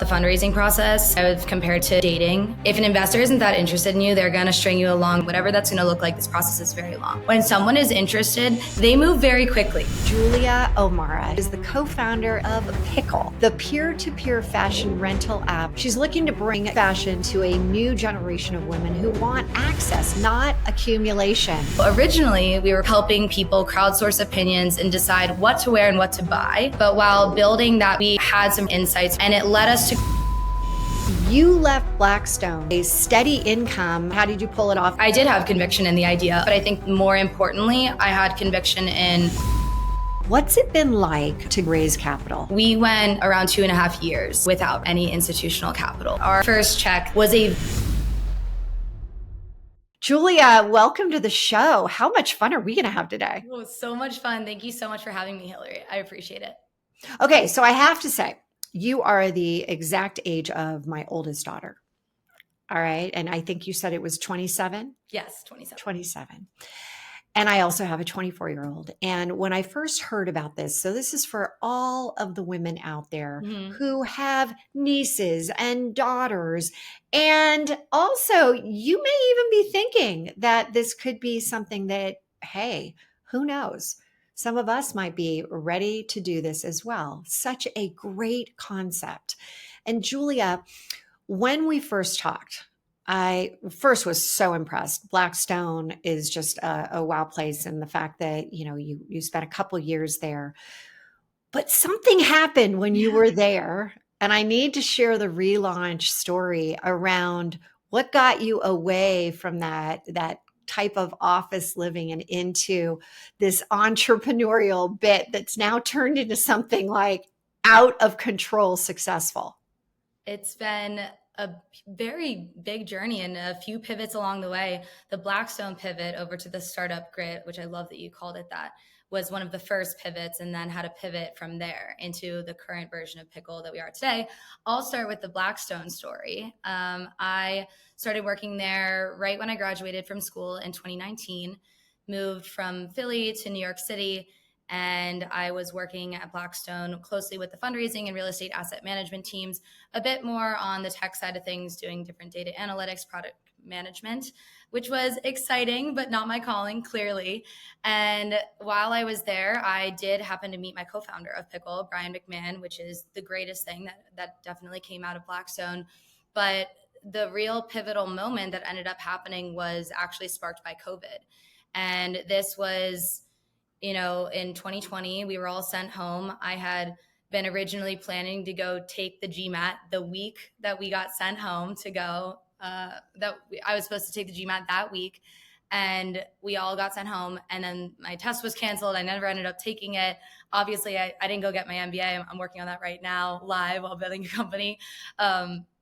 fundraising process compared to dating. If an investor isn't that interested in you, they're going to string you along. Whatever that's going to look like, this process is very long. When someone is interested, they move very quickly. Julia O'Mara is the co-founder of Pickle, the peer-to-peer fashion rental app. She's looking to bring fashion to a new generation of women who want access, not accumulation. Originally, we were helping people crowdsource opinions and decide what to wear and what to buy. But while building that, we had some insights, and it led us to... You left Blackstone, a steady income. How did you pull it off? I did have conviction in the idea, but I think more importantly, I had conviction in... What's it been like to raise capital? We went around 2.5 years without any institutional capital. Our first check was a... Julia, welcome to the show. How much fun are we going to have today? Oh, so much fun. Thank you so much for having me, Hilary. I appreciate it. Okay, so I have to say, you are the exact age of my oldest daughter. All right. And I think you said it was 27? Yes, 27. 27. And I also have a 24-year-old. And when I first heard about this, so this is for all of the women out there who have nieces and daughters. And also, you may even be thinking that this could be something that, hey, who knows? Some of us might be ready to do this as well. Such a great concept. And Julia, when we first talked, I first was so impressed. Blackstone is just a wow place. And the fact that, you spent a couple years there, but something happened when you were there. And I need to share the relaunch story around what got you away from that type of office living and into this entrepreneurial bit that's now turned into something like out of control successful. It's been a very big journey and a few pivots along the way. The Blackstone pivot over to the startup grit, which I love that you called it that, was one of the first pivots, and then had a pivot from there into the current version of Pickle that we are today. I'll start with the Blackstone story. I started working there right when I graduated from school in 2019, moved from Philly to New York City, and I was working at Blackstone closely with the fundraising and real estate asset management teams, a bit more on the tech side of things, doing different data analytics, product management, which was exciting, but not my calling, clearly. And while I was there, I did happen to meet my co-founder of Pickle, Brian McMahon, which is the greatest thing that definitely came out of Blackstone. But the real pivotal moment that ended up happening was actually sparked by COVID. And this was... in 2020, we were all sent home. I had been originally planning to go take the GMAT the week that we got sent home to go. I was supposed to take the GMAT that week, and we all got sent home. And then my test was canceled. I never ended up taking it. Obviously, I didn't go get my MBA. I'm working on that right now, live while building a company.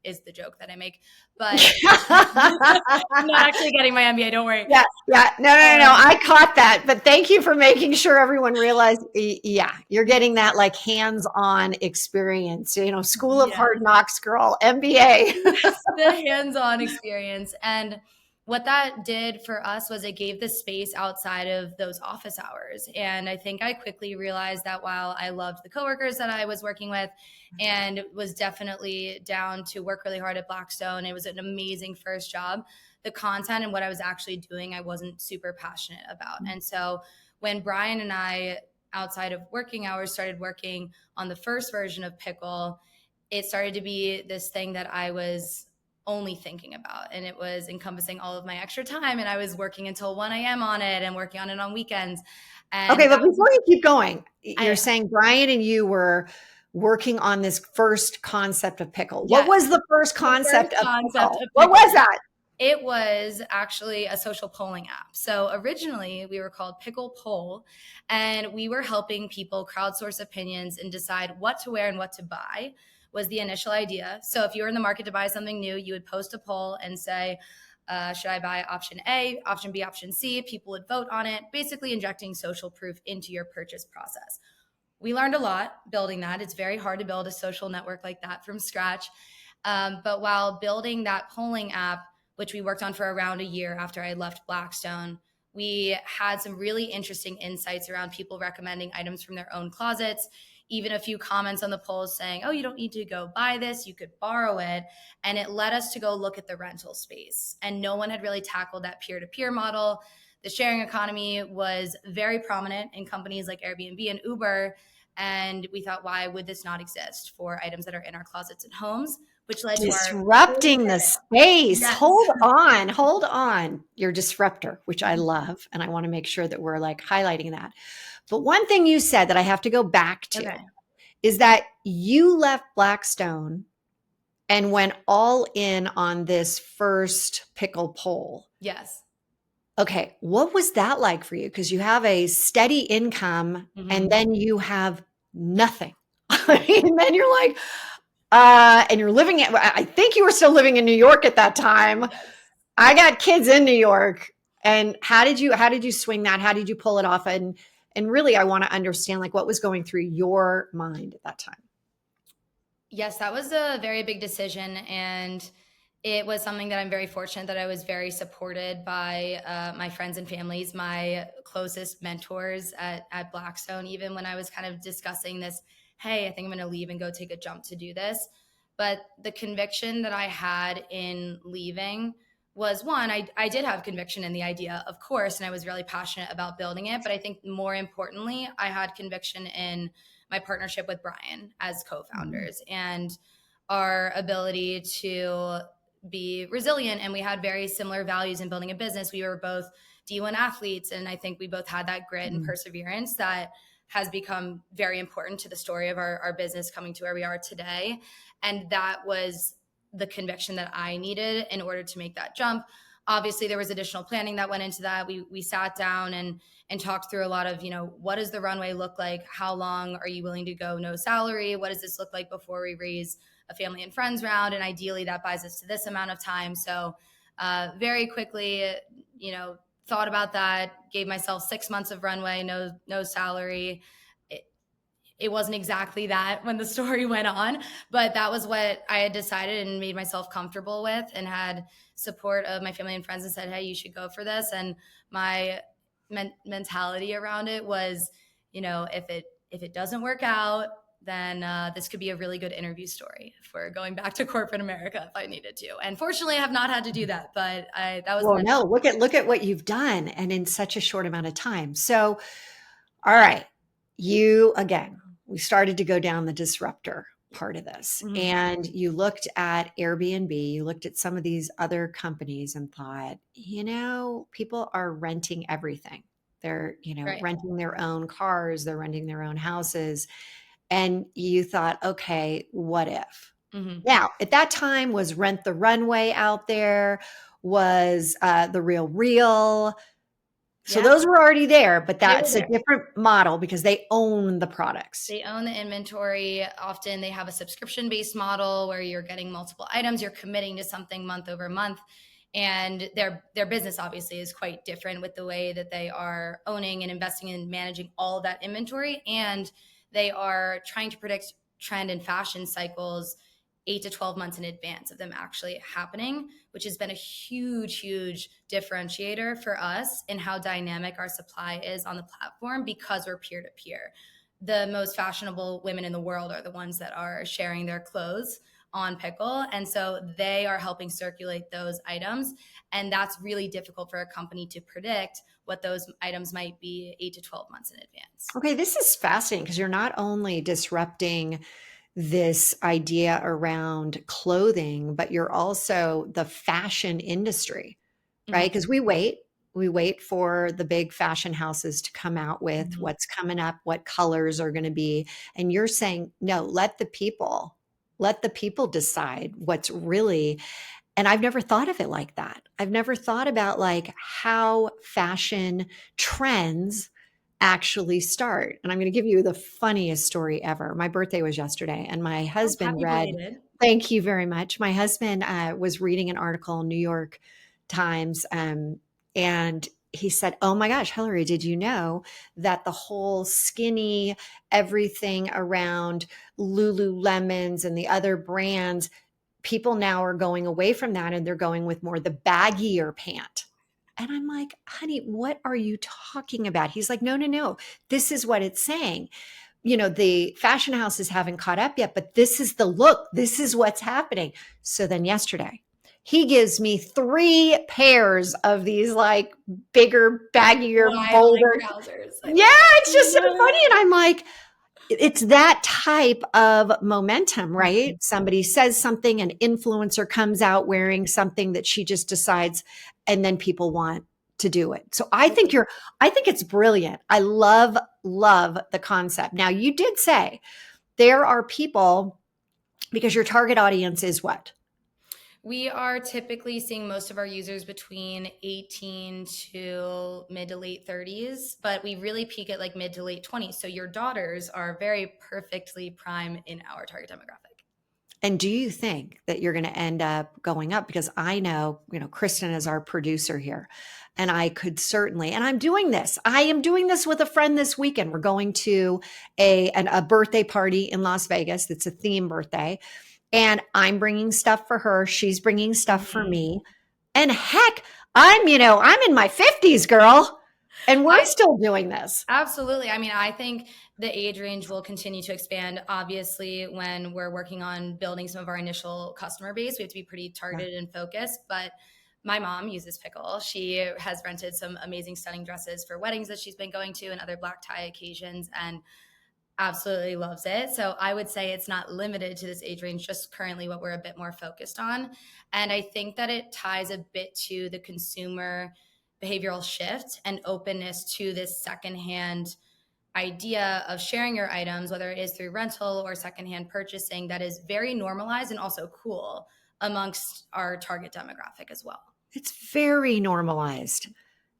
Is the joke that I make, but I'm not actually getting my MBA. Don't worry. Yeah. No. I caught that, but thank you for making sure everyone realized. Yeah, you're getting that like hands-on experience. School of Hard Knocks, girl, MBA. The hands-on experience. And what that did for us was it gave the space outside of those office hours. And I think I quickly realized that while I loved the coworkers that I was working with and was definitely down to work really hard at Blackstone, it was an amazing first job, the content and what I was actually doing, I wasn't super passionate about. And so when Brian and I, outside of working hours, started working on the first version of Pickle, it started to be this thing that I was only thinking about, and it was encompassing all of my extra time, and I was working until 1 a.m. on it and working on it on weekends. And okay, but before you keep going, you're saying Brian and you were working on this first concept of Pickle. Yes. What was the first concept of Pickle? What was that? It was actually a social polling app. So originally we were called Pickle Poll, and we were helping people crowdsource opinions and decide what to wear and what to buy was the initial idea. So if you were in the market to buy something new, you would post a poll and say, should I buy option A, option B, option C? People would vote on it, basically injecting social proof into your purchase process. We learned a lot building that. It's very hard to build a social network like that from scratch. But while building that polling app, which we worked on for around a year after I left Blackstone, we had some really interesting insights around people recommending items from their own closets. even a few comments on the polls saying, oh, you don't need to go buy this, you could borrow it. And it led us to go look at the rental space. And no one had really tackled that peer-to-peer model. The sharing economy was very prominent in companies like Airbnb and Uber. And we thought, why would this not exist for items that are in our closets and homes? Which led to our disrupting the space. yes. Hold on. Your disruptor, which I love. And I want to make sure that we're like highlighting that. But one thing you said that I have to go back to Okay. is that you left Blackstone and went all in on this first pickle poll. Yes. Okay. What was that like for you? Because you have a steady income and then you have nothing. And then you're like, and you're living in, I think you were still living in New York at that time. Yes. I got kids in New York. And how did you swing that? How did you pull it off? And really, I want to understand like what was going through your mind at that time. Yes, that was a very big decision. And it was something that I'm very fortunate that I was very supported by my friends and families, my closest mentors at Blackstone, even when I was kind of discussing this, hey, I think I'm going to leave and go take a jump to do this. But the conviction that I had in leaving was one, I did have conviction in the idea, of course, and I was really passionate about building it. But I think more importantly, I had conviction in my partnership with Brian as co-founders and our ability to be resilient. And we had very similar values in building a business. We were both D1 athletes. And I think we both had that grit and perseverance that has become very important to the story of our business coming to where we are today. And that was the conviction that I needed in order to make that jump. Obviously, there was additional planning that went into that. We sat down and talked through a lot of, what does the runway look like? How long are you willing to go no salary? What does this look like before we raise a family and friends round? And ideally that buys us to this amount of time. So very quickly, thought about that, gave myself 6 months of runway, no salary. It wasn't exactly that when the story went on, but that was what I had decided and made myself comfortable with, and had support of my family and friends and said, hey, you should go for this. And my mentality around it was, if it doesn't work out, then this could be a really good interview story for going back to corporate America if I needed to. And fortunately, I have not had to do that, but that was. Well, no, look at what you've done, and in such a short amount of time. So, all right, we started to go down the disruptor part of this, and you looked at Airbnb, you looked at some of these other companies and thought, people are renting everything. They're, Right. renting their own cars, they're renting their own houses. And you thought, okay, what if? Now, at that time, was Rent the Runway out there? Was The Real? So those were already there, but that's a different model because they own the products. They own the inventory. Often they have a subscription-based model where you're getting multiple items, you're committing to something month over month. And their business obviously is quite different with the way that they are owning and investing and managing all of that inventory. And they are trying to predict trend and fashion cycles 8 to 12 months in advance of them actually happening, which has been a huge, huge differentiator for us in how dynamic our supply is on the platform because we're peer-to-peer. The most fashionable women in the world are the ones that are sharing their clothes on Pickle. And so they are helping circulate those items. And that's really difficult for a company to predict what those items might be 8 to 12 months in advance. Okay, this is fascinating because you're not only disrupting this idea around clothing, but you're also the fashion industry, right? Because we wait for the big fashion houses to come out with what's coming up, what colors are going to be. And you're saying, no, let the people decide what's really. And I've never thought of it like that. I've never thought about like how fashion trends actually start. And I'm going to give you the funniest story ever. My birthday was yesterday, and my husband read, thank you very much. My husband was reading an article in New York Times, and he said, oh my gosh, Hilary, did you know that the whole skinny, everything around Lululemons and the other brands, people now are going away from that and they're going with more the baggier pant. And I'm like, honey, what are you talking about? He's like, no. This is what it's saying. the fashion houses haven't caught up yet, but this is the look. This is what's happening. So then yesterday, he gives me 3 pairs of these like bigger, baggier, Wide leg bolder. trousers. I Yeah, love it's just so funny. And I'm like, it's that type of momentum, right? it. Somebody says something, an influencer comes out wearing something that she just decides, and then people want to do it. So I think it's brilliant. I love the concept. Now, you did say there are people, because your target audience is what? We are typically seeing most of our users between 18 to mid to late 30s, but we really peak at like mid to late 20s. So your daughters are very perfectly prime in our target demographic. And do you think that you're going to end up going up? Because I know, Kristen is our producer here, and I could certainly, and I'm doing this. I am doing this with a friend this weekend. We're going to a birthday party in Las Vegas. It's a theme birthday, and I'm bringing stuff for her. She's bringing stuff for me. And heck, I'm in my 50s, girl, and we're still doing this. Absolutely. I mean, I think the age range will continue to expand. Obviously, when we're working on building some of our initial customer base, we have to be pretty targeted and focused. But my mom uses Pickle. She has rented some amazing, stunning dresses for weddings that she's been going to and other black tie occasions, and absolutely loves it. So I would say it's not limited to this age range, just currently what we're a bit more focused on. And I think that it ties a bit to the consumer behavioral shift and openness to this secondhand idea of sharing your items, whether it is through rental or secondhand purchasing, that is very normalized and also cool amongst our target demographic as well. It's very normalized.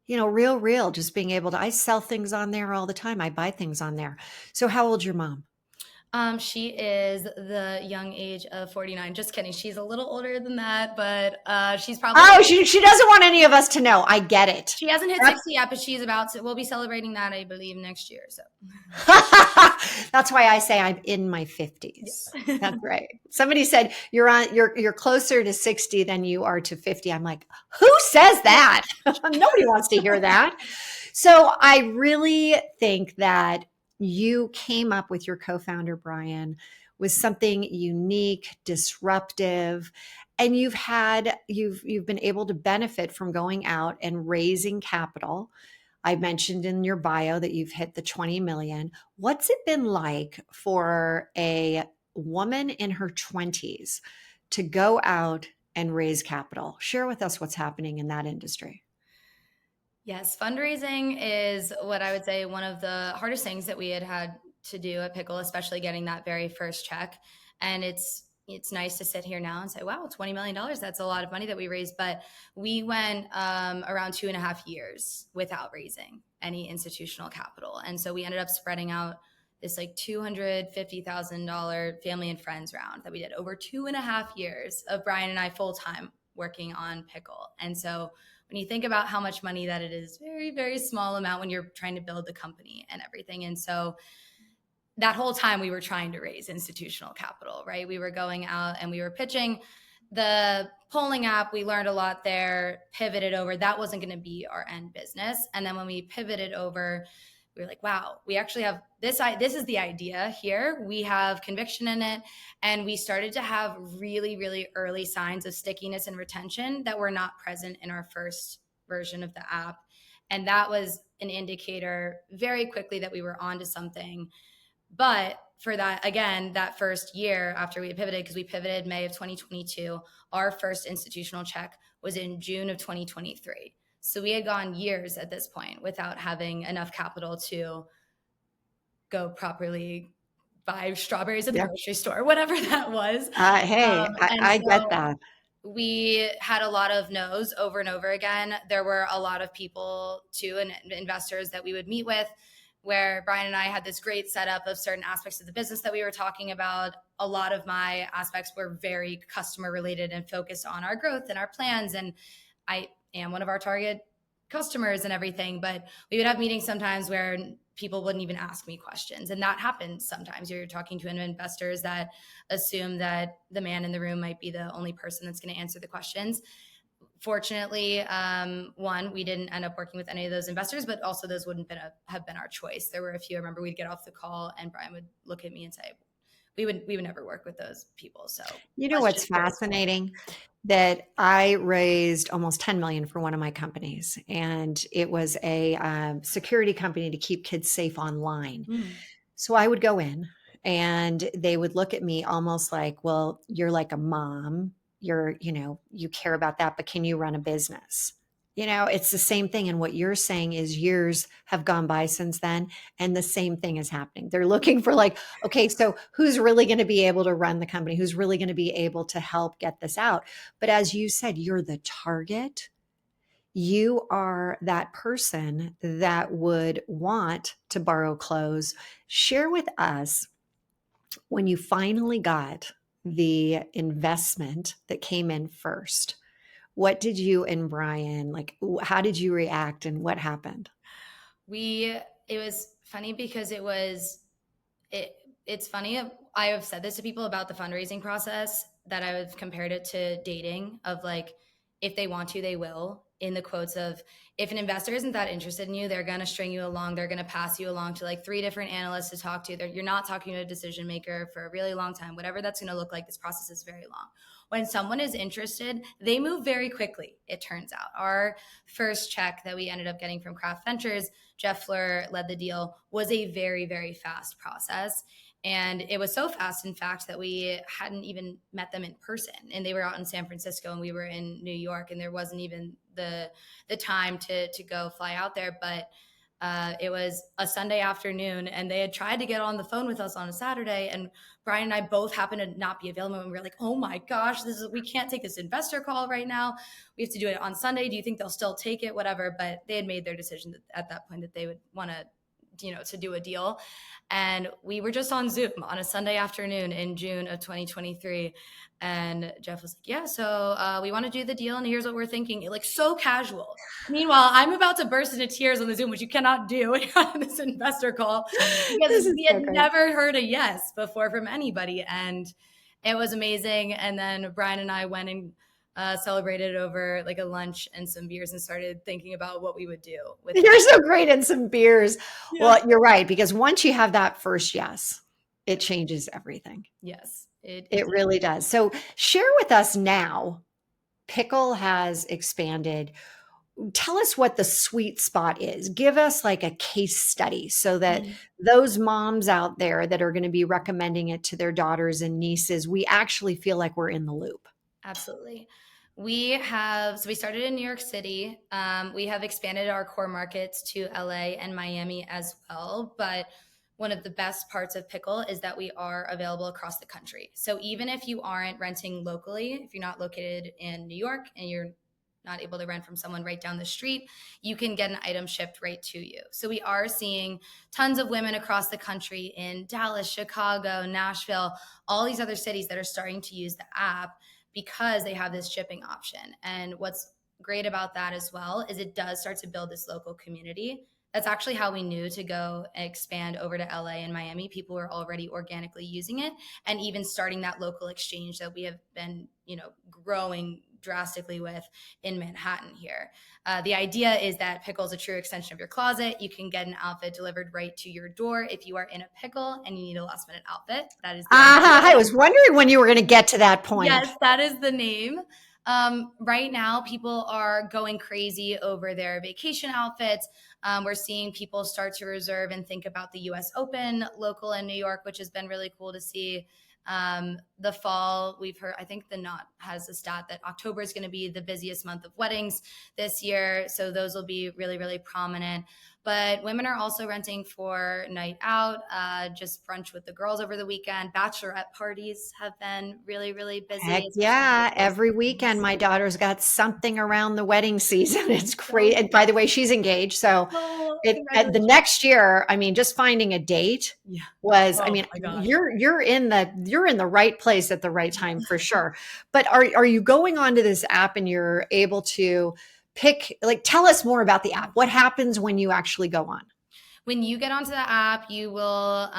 Real, just being able to, I sell things on there all the time. I buy things on there. So how old's your mom? She is the young age of 49. Just kidding. She's a little older than that, but she's probably. Oh, she doesn't want any of us to know. I get it. She hasn't hit 60 yet, but she's about to. We'll be celebrating that, I believe, next year. So that's why I say I'm in my 50s. Yeah. That's right. Somebody said you're closer to 60 than you are to 50. I'm like, who says that? Nobody wants to hear that. So I really think that you came up with your co-founder, Brian, with something unique, disruptive, and you've been able to benefit from going out and raising capital. I mentioned in your bio that you've hit the 20 million. What's it been like for a woman in her 20s to go out and raise capital? Share with us what's happening in that industry. Yes, fundraising is what I would say one of the hardest things that we had to do at Pickle, especially getting that very first check. And it's nice to sit here now and say, wow, $20 million, that's a lot of money that we raised. But we went around 2.5 years without raising any institutional capital. And so we ended up spreading out this like $250,000 family and friends round that we did over 2.5 years of Brian and I full-time working on Pickle. And so when you think about how much money that it is, very, very small amount when you're trying to build the company and everything. And so that whole time we were trying to raise institutional capital, right? We were going out and we were pitching the polling app. We learned a lot there, pivoted over. That wasn't going to be our end business. And then when we pivoted over, we were like, wow, we actually have this is the idea here. We have conviction in it. And we started to have really, really early signs of stickiness and retention that were not present in our first version of the app. And that was an indicator very quickly that we were onto something. But for that, again, that first year after we had pivoted, because we pivoted May of 2022, our first institutional check was in June of 2023. So we had gone years at this point without having enough capital to go properly buy strawberries at the grocery store, whatever that was. I get that. We had a lot of no's over and over again. There were a lot of people too, and investors that we would meet with, where Brian and I had this great setup of certain aspects of the business that we were talking about. A lot of my aspects were very customer related and focused on our growth and our plans. And I am one of our target customers and everything, but we would have meetings sometimes where people wouldn't even ask me questions. And that happens sometimes. You're talking to investors that assume that the man in the room might be the only person that's going to answer the questions. Fortunately, one, we didn't end up working with any of those investors, but also those wouldn't have been our choice. There were a few. I remember we'd get off the call and Brian would look at me and say, we would never work with those people. So You know let's what's just go slow. fascinating? That I raised almost 10 million for one of my companies, and it was a security company to keep kids safe online. Mm, So I would go in and they would look at me almost like, well, you're like a mom. You care about that, but can you run a business? It's the same thing. And what you're saying is years have gone by since then. And the same thing is happening. They're looking for, like, okay, so who's really going to be able to run the company? Who's really going to be able to help get this out? But as you said, you're the target. You are that person that would want to borrow clothes. Share with us when you finally got the investment that came in first. What did you and Brian like? How did you react and what happened? we it was funny because it it's funny. I have said this to people about the fundraising process, that I have compared it to dating, of like, if they want to, they will. In the quotes of, if an investor isn't that interested in you, they're going to string you along. They're going to pass you along to like three different analysts to talk to. You're not talking to a decision maker for a really long time. Whatever that's going to look like, this process is very long. When someone is interested, they move very quickly, it turns out. Our first check that we ended up getting from Craft Ventures, Jeff Fleur led the deal, was a very, very fast process. And it was so fast, in fact, that we hadn't even met them in person. And they were out in San Francisco and we were in New York, and there wasn't even the time to go fly out there. But it was a Sunday afternoon, and they had tried to get on the phone with us on a Saturday, and Brian and I both happened to not be available. And we were like, "Oh my gosh, we can't take this investor call right now. We have to do it on Sunday. Do you think they'll still take it? Whatever." But they had made their decision at that point that they would want to do a deal. And we were just on Zoom on a Sunday afternoon in June of 2023. And Jeff was like, "Yeah, so we want to do the deal, and here's what we're thinking." Like, so casual. Meanwhile, I'm about to burst into tears on the Zoom, which you cannot do when you're on this investor call, because This is we so had great. never heard a yes before from anybody. And it was amazing. And then Brian and I went and celebrated over like a lunch and some beers, and started thinking about what we would do with You're that. so great in some beers. Yeah. Well, you're right, because once you have that first yes, it changes everything. Yes, it It did. really does. So share with us now. Pickle has expanded. Tell us what the sweet spot is. Give us like a case study so that Mhm. those moms out there that are going to be recommending it to their daughters and nieces, we actually feel like we're in the loop. Absolutely. We started in New York City. We have expanded our core markets to LA and Miami as well. But one of the best parts of Pickle is that we are available across the country. So even if you aren't renting locally, if you're not located in New York and you're not able to rent from someone right down the street, you can get an item shipped right to you. So we are seeing tons of women across the country in Dallas, Chicago, Nashville, all these other cities that are starting to use the app because they have this shipping option. And what's great about that as well is it does start to build this local community. That's actually how we knew to go and expand over to LA and Miami. People were already organically using it, and even starting that local exchange that we have been, growing drastically with in Manhattan here. The idea is that Pickle is a true extension of your closet. You can get an outfit delivered right to your door if you are in a pickle and you need a last minute outfit. That is the I idea. was wondering when you were going to get to that point. Yes, that is the name. Right now, people are going crazy over their vacation outfits. We're seeing people start to reserve and think about the US Open local in New York, which has been really cool to see. The fall, we've heard, I think the Knot has a stat that October is going to be the busiest month of weddings this year. So those will be really, really prominent. But women are also renting for night out, just brunch with the girls over the weekend. Bachelorette parties have been really, really Heck busy, especially with yeah. those Every weekend, things. my daughter's got something around the wedding season. It's great. So, And by the way, she's engaged. So oh, at the congratulations. next year, I mean, just finding a date Yeah. was, I Oh mean, my gosh. you're in the right place at the right time for sure. But are you going onto this app and you're able to pick, like, tell us more about the app. What happens when you actually go on? When you get onto the app, you will,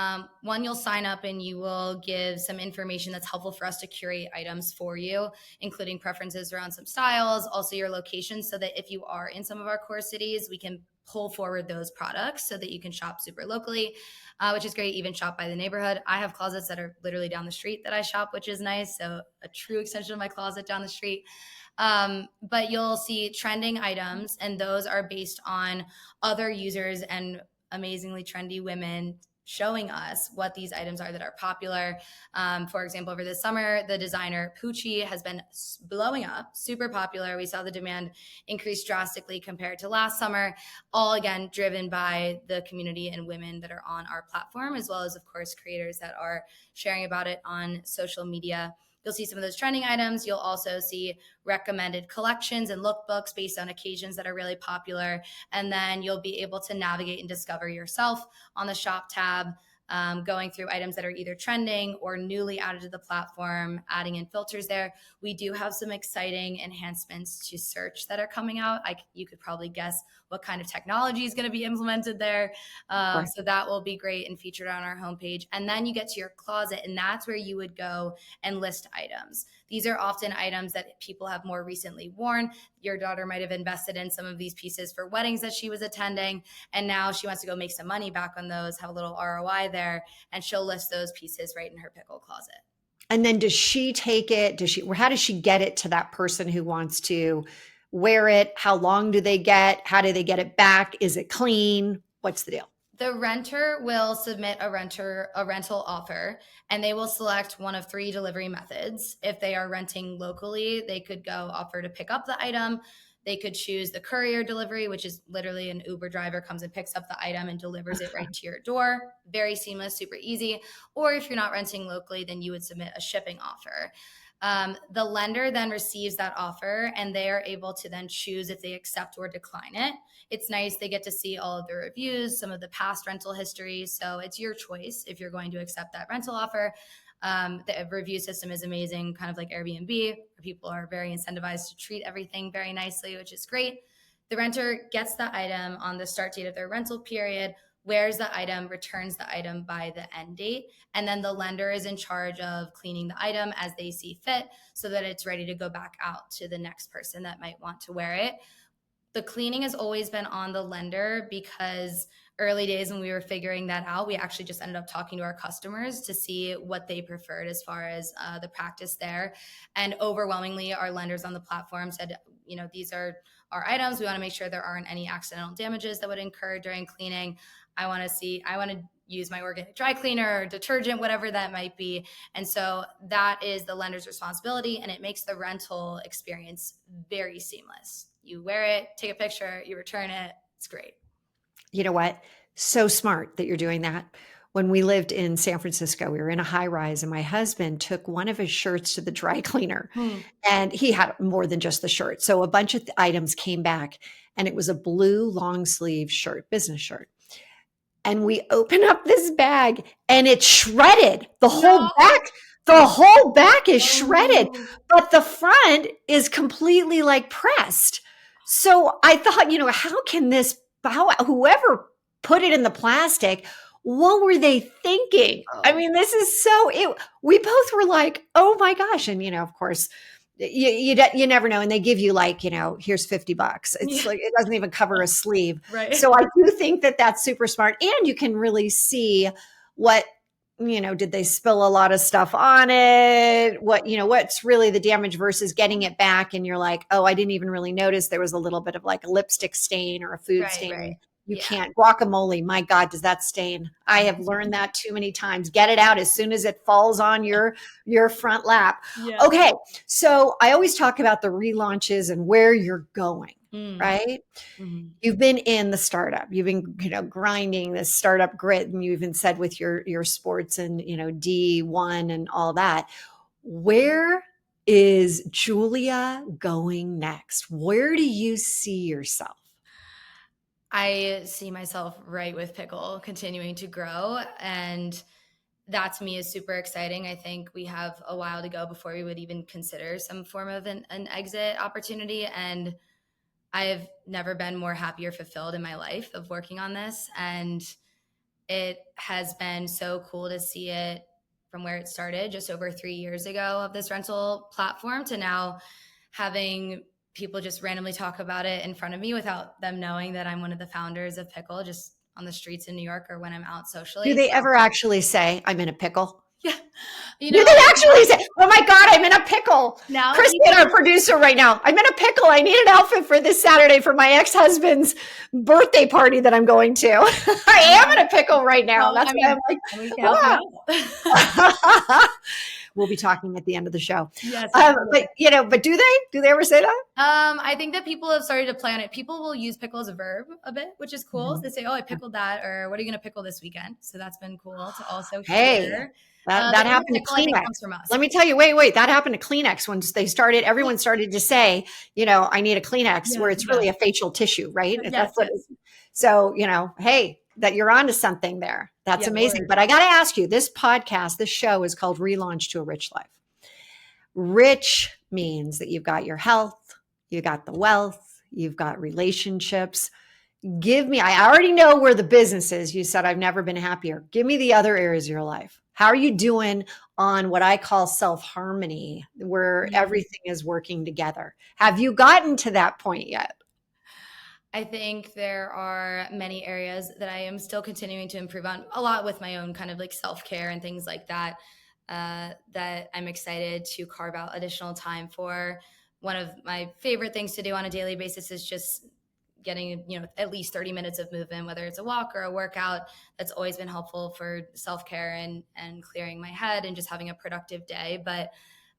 one, you'll sign up and you will give some information that's helpful for us to curate items for you, including preferences around some styles, also your location, so that if you are in some of our core cities, we can pull forward those products so that you can shop super locally, which is great. Even shop by the neighborhood. I have closets that are literally down the street that I shop, which is nice. So a true extension of my closet down the street. But you'll see trending items, and those are based on other users and amazingly trendy women showing us what these items are that are popular. For example, over the summer, the designer Pucci has been blowing up, super popular. We saw the demand increase drastically compared to last summer, all again driven by the community and women that are on our platform, as well as, of course, creators that are sharing about it on social media. You'll see some of those trending items. You'll also see recommended collections and lookbooks based on occasions that are really popular. And then you'll be able to navigate and discover yourself on the shop tab, going through items that are either trending or newly added to the platform, adding in filters there. We do have some exciting enhancements to search that are coming out. You could probably guess what kind of technology is going to be implemented there. Right. So that will be great and featured on our homepage. And then you get to your closet, and that's where you would go and list items. These are often items that people have more recently worn. Your daughter might have invested in some of these pieces for weddings that she was attending, and now she wants to go make some money back on those, have a little ROI there, and she'll list those pieces right in her Pickle closet. And then does she take it? How does she get it to that person who wants to wear it? How long do they get? How do they get it back? Is it clean? What's the deal? The renter will submit a rental offer, and they will select one of 3 delivery methods. If they are renting locally, they could go offer to pick up the item. They could choose the courier delivery, which is literally an Uber driver comes and picks up the item and delivers it right to your door. Very seamless, super easy. Or if you're not renting locally, then you would submit a shipping offer. The lender then receives that offer, and they are able to then choose if they accept or decline it. It's nice. They get to see all of the reviews, some of the past rental history. So it's your choice if you're going to accept that rental offer. The review system is amazing, kind of like Airbnb, where people are very incentivized to treat everything very nicely, which is great. The renter gets the item on the start date of their rental period, wears the item, returns the item by the end date, and then the lender is in charge of cleaning the item as they see fit so that it's ready to go back out to the next person that might want to wear it. The cleaning has always been on the lender because early days when we were figuring that out, we actually just ended up talking to our customers to see what they preferred as far as the practice there. And overwhelmingly, our lenders on the platform said, these are our items. We want to make sure there aren't any accidental damages that would incur during cleaning. I want to use my organic dry cleaner or detergent, whatever that might be. And so that is the lender's responsibility, and it makes the rental experience very seamless. You wear it, take a picture, you return it. It's great. You know what? So smart that you're doing that. When we lived in San Francisco, we were in a high rise, and my husband took one of his shirts to the dry cleaner, and he had more than just the shirt. So a bunch of items came back, and it was a blue long sleeve shirt, business shirt. And we open up this bag, and it's shredded. No. The whole back is shredded, Oh. but the front is completely like pressed. So I thought, how can whoever put it in the plastic, what were they thinking? I mean, this is we both were like, oh my gosh. And, of course, you never know. And they give you like, here's $50. It's like, it doesn't even cover a sleeve. Right. So I do think that that's super smart. And you can really see what, did they spill a lot of stuff on it? What's really the damage versus getting it back. And you're like, oh, I didn't even really notice there was a little bit of like a lipstick stain or a food stain. Right. You can't. Guacamole, my God, does that stain? I have learned that too many times. Get it out as soon as it falls on your front lap. Yeah. Okay, so I always talk about the relaunches and where you're going, right? Mm-hmm. You've been in the startup. You've been, grinding this startup grit, and you even said with your sports and, D1 and all that. Where is Julia going next? Where do you see yourself? I see myself right with Pickle continuing to grow, and that to me is super exciting. I think we have a while to go before we would even consider some form of an exit opportunity. And I've never been more happy or fulfilled in my life of working on this. And it has been so cool to see it from where it started just over 3 years ago of this rental platform to now having people just randomly talk about it in front of me without them knowing that I'm one of the founders of Pickle, just on the streets in New York or when I'm out Do socially. they So ever actually say, I'm in a pickle? yeah, you Do know, they actually say, oh my God, I'm in a pickle? now Christy, people, our producer right now, I'm in a pickle. I need an outfit for this Saturday for my ex-husband's birthday party that I'm going to. I am in a pickle right now. well, That's I why mean, I'm like, we can help ah. you out. We'll be talking at the end of the show. Yes, of course. But do they ever say that? I think that people have started to play on it. People will use pickle as a verb a bit, which is cool. So they say, "Oh, I pickled that," or "What are you going to pickle this weekend?" So that's been cool to also Hey, hear. that The inner happened to pickle, I think, Kleenex. comes from us. Let me tell you, wait, that happened to Kleenex when everyone started to say, I need a Kleenex, where Yes, it's yes, really a facial tissue, right? yes, yes. So, hey, that you're onto something there. That's Yeah, amazing. word. But I got to ask you, this show is called Relaunch to a Rich Life. Rich means that you've got your health, you got the wealth, you've got relationships. I already know where the business is. You said, I've never been happier. Give me the other areas of your life. How are you doing on what I call self harmony, where Mhm. everything is working together? Have you gotten to that point yet? I think there are many areas that I am still continuing to improve on, a lot with my own kind of like self care and things like that, that I'm excited to carve out additional time for. One of my favorite things to do on a daily basis is just getting, at least 30 minutes of movement, whether it's a walk or a workout. That's always been helpful for self care and clearing my head and just having a productive day. But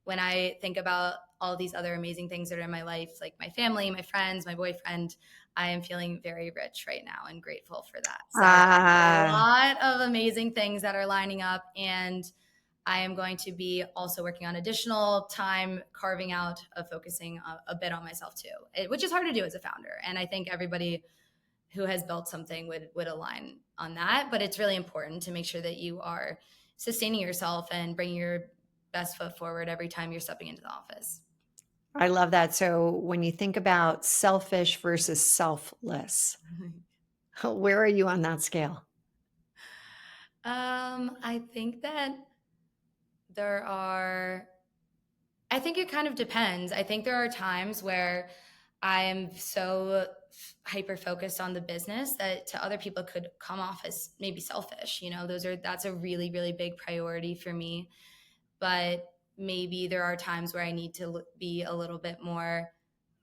when I think about all these other amazing things that are in my life, like my family, my friends, my boyfriend, I am feeling very rich right now and grateful for that. So a Ah, lot of amazing things that are lining up. And I am going to be also working on additional time carving out of focusing a bit on myself too, which is hard to do as a founder. And I think everybody who has built something would align on that. But it's really important to make sure that you are sustaining yourself and bringing your best foot forward every time you're stepping into the office. I love that. So when you think about selfish versus selfless, where are you on that scale? I think that there are, I think it kind of depends. I think there are times where I am so hyper focused on the business that to other people could come off as maybe selfish. That's a really, really big priority for me. But maybe there are times where I need to be a little bit more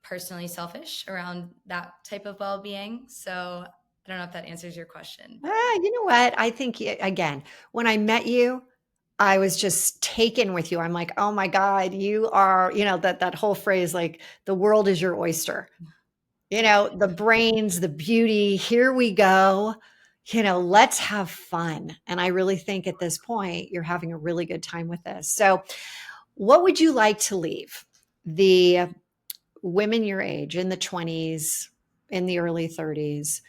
personally selfish around that type of well being. So I don't know if that answers your question, but You know what? I think, again, when I met you, I was just taken with you. I'm like, oh my God, you are, that whole phrase, like the world is your oyster. The brains, the beauty, here we go. Let's have fun. And I really think at this point, you're having a really good time with this. So, what would you like to leave the women your age in the 20s, in the early 30s?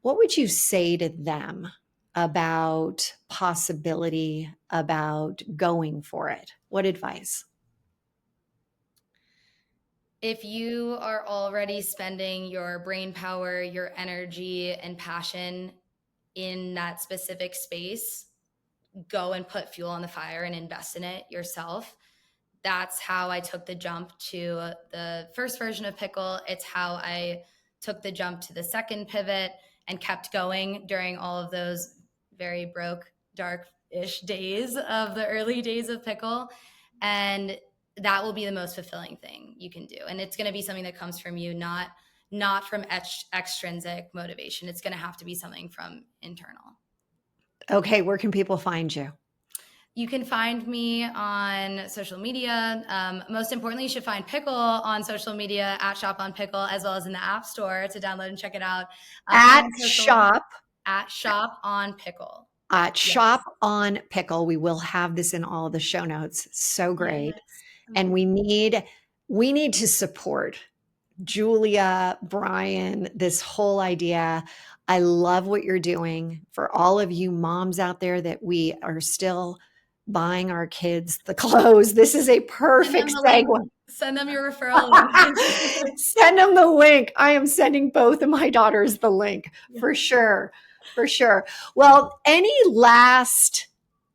What would you say to them about possibility, about going for it? What advice? if you are already spending your brain power, your energy, and passion in that specific space, go and put fuel on the fire and invest in it yourself. That's how I took the jump to the first version of Pickle. It's how I took the jump to the second pivot and kept going during all of those very broke, dark-ish days of the early days of Pickle. And that will be the most fulfilling thing you can do. And it's going to be something that comes from you, not from extrinsic motivation. It's going to have to be something from internal. Okay, where can people find you? You can find me on social media. Most importantly, you should find Pickle on social media at Shop on Pickle, as well as in the App Store to download and check it out. At On social shop, at Shop on Pickle. shop Yes. on Pickle. We will have this in all the show notes. So great. Yes. And Okay. we need to support Julia, Brian, this whole idea. I love what you're doing. For all of you moms out there that we are still buying our kids the clothes. This is a Send them perfect the link. segue. Send them your referral link. Send them the link. I am sending both of my daughters the link Yeah. for sure. For sure. Well, any last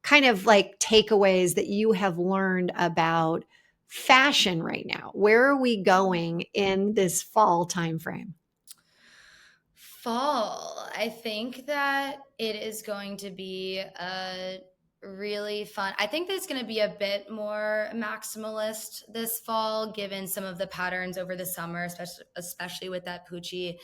kind of like takeaways that you have learned about fashion right now? Where are we going in this fall timeframe? Fall. I think that it is going to be a really fun. I think there's going to be a bit more maximalist this fall, given some of the patterns over the summer, especially with that Pucci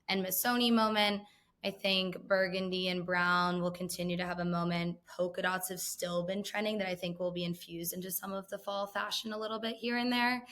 and Missoni moment. I think burgundy and brown will continue to have a moment. Polka dots have still been trending that I think will be infused into some of the fall fashion a little bit here and there.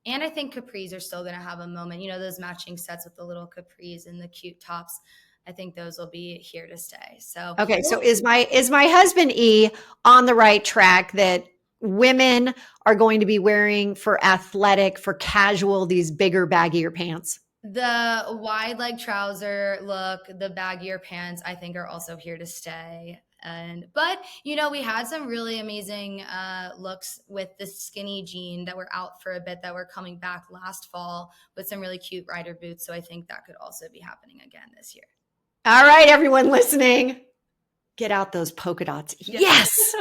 And I think capris are still going to have a moment. You know, those matching sets with the little capris and the cute tops. I think those will be here to stay. So, Okay, so is my husband E on the right track that women are going to be wearing for athletic, for casual, these bigger, baggier pants? the wide leg trouser look, the baggier pants, I think are also here to stay. But you know, we had some really amazing looks with the skinny jean that were out for a bit that were coming back last fall with some really cute rider boots. So I think that could also be happening again this year. All right, everyone listening, get out those polka dots. Yes.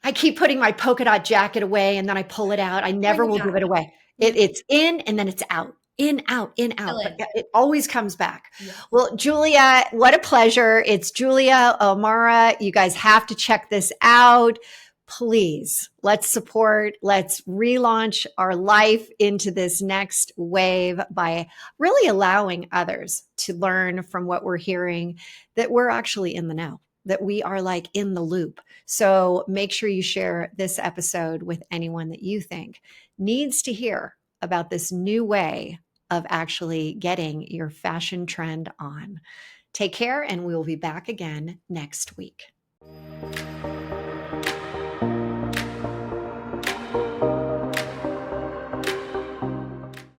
I keep putting my polka dot jacket away and then I pull it out. I Bring never it will back. give it away. It's in and then it's out. In, out, in, out. But Ellen. it always comes back. Yeah. Well, Julia, what a pleasure. It's Julia O'Mara. You guys have to check this out. Please, let's support, let's relaunch our life into this next wave by really allowing others to learn from what we're hearing, that we're actually in the know, that we are like in the loop. So make sure you share this episode with anyone that you think needs to hear about this new way of actually getting your fashion trend on. Take care, and we will be back again next week.